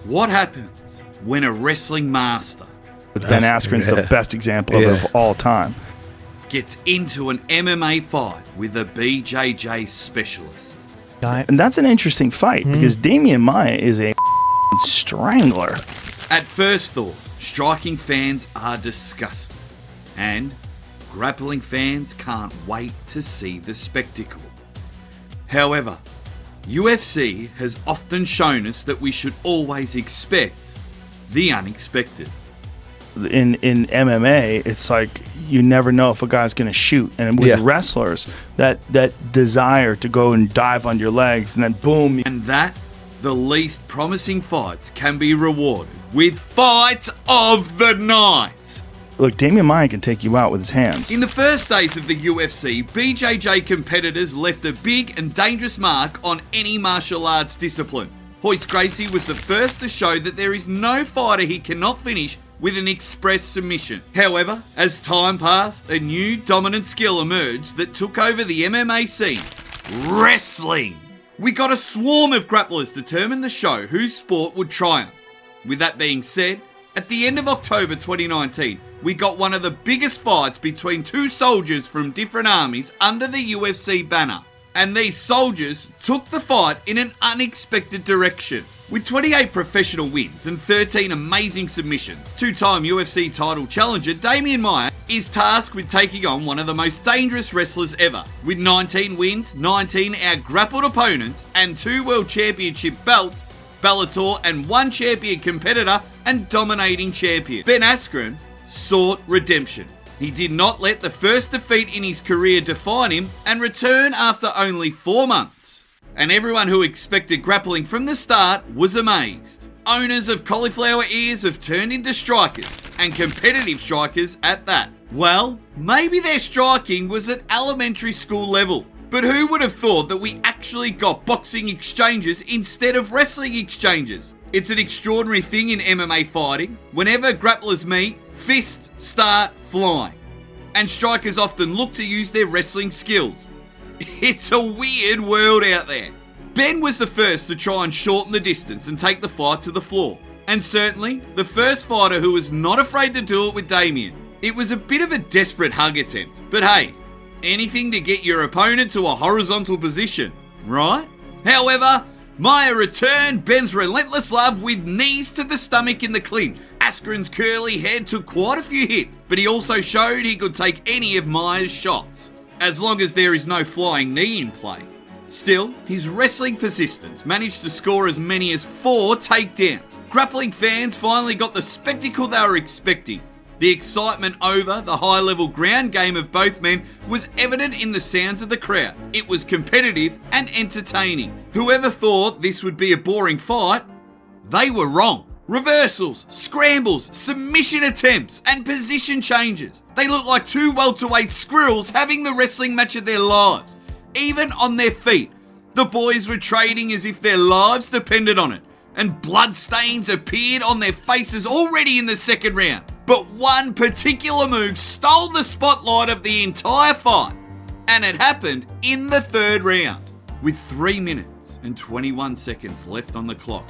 What happens when a wrestling master, Ben Askren's the best example of it of all time, gets into an MMA fight with a BJJ specialist? And that's an interesting fight because Damian Maia is a strangler. At first thought, striking fans are disgusted, and grappling fans can't wait to see the spectacle. However, UFC has often shown us that we should always expect the unexpected. In MMA, it's like you never know if a guy's going to shoot. And with wrestlers, that desire to go and dive on your legs and then boom. And that the least promising fights can be rewarded with fights of the night. Look, Damian Maia can take you out with his hands. In the first days of the UFC, BJJ competitors left a big and dangerous mark on any martial arts discipline. Royce Gracie was the first to show that there is no fighter he cannot finish with an express submission. However, as time passed, a new dominant skill emerged that took over the MMA scene: wrestling. We got a swarm of grapplers determined to show whose sport would triumph. With that being said, at the end of October 2019, we got one of the biggest fights between two soldiers from different armies under the UFC banner. And these soldiers took the fight in an unexpected direction. With 28 professional wins and 13 amazing submissions, two-time UFC title challenger Damian Maia is tasked with taking on one of the most dangerous wrestlers ever. With 19 wins, 19 out-grappled opponents, and 2 World Championship belts, Bellator, and 1 champion competitor and dominating champion, Ben Askren sought redemption. He did not let the first defeat in his career define him and return after only 4 months. And everyone who expected grappling from the start was amazed. Owners of cauliflower ears have turned into strikers, and competitive strikers at that. Well, maybe their striking was at elementary school level. But who would have thought that we actually got boxing exchanges instead of wrestling exchanges? It's an extraordinary thing in MMA fighting. Whenever grapplers meet, fists start flying. And strikers often look to use their wrestling skills. It's a weird world out there. Ben was the first to try and shorten the distance and take the fight to the floor. And certainly, the first fighter who was not afraid to do it with Damian. It was a bit of a desperate hug attempt. But hey, anything to get your opponent to a horizontal position, right? However, Maia returned Ben's relentless love with knees to the stomach in the clinch. Askren's curly head took quite a few hits, but he also showed he could take any of Maia's shots, as long as there is no flying knee in play. Still, his wrestling persistence managed to score as many as 4 takedowns. Grappling fans finally got the spectacle they were expecting. The excitement over the high-level ground game of both men was evident in the sounds of the crowd. It was competitive and entertaining. Whoever thought this would be a boring fight, they were wrong. Reversals, scrambles, submission attempts, and position changes. They looked like 2 welterweight squirrels having the wrestling match of their lives. Even on their feet, the boys were trading as if their lives depended on it, and bloodstains appeared on their faces already in the second round. But one particular move stole the spotlight of the entire fight, and it happened in the third round. With 3 minutes and 21 seconds left on the clock,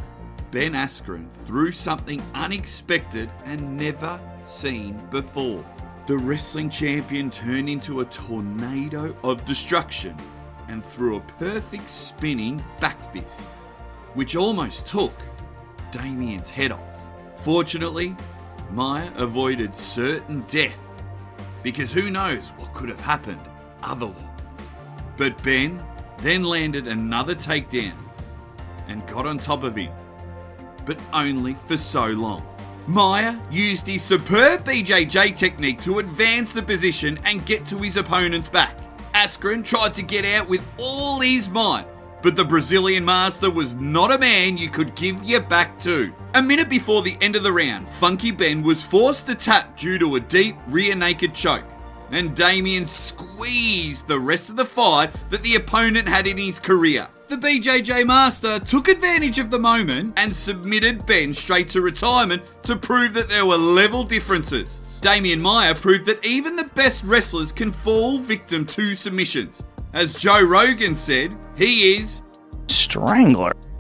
Ben Askren threw something unexpected and never seen before. The wrestling champion turned into a tornado of destruction and threw a perfect spinning back fist, which almost took Damian's head off. Fortunately, Maia avoided certain death, because who knows what could have happened otherwise. But Ben then landed another takedown and got on top of him, but only for so long. Maia used his superb BJJ technique to advance the position and get to his opponent's back. Askren tried to get out with all his might, but the Brazilian master was not a man you could give your back to. A minute before the end of the round, Funky Ben was forced to tap due to a deep rear naked choke, and Damian squeezed the rest of the fight that the opponent had in his career. The BJJ master took advantage of the moment and submitted Ben straight to retirement to prove that there were level differences. Damian Maia proved that even the best wrestlers can fall victim to submissions. As Joe Rogan said, he is strangler.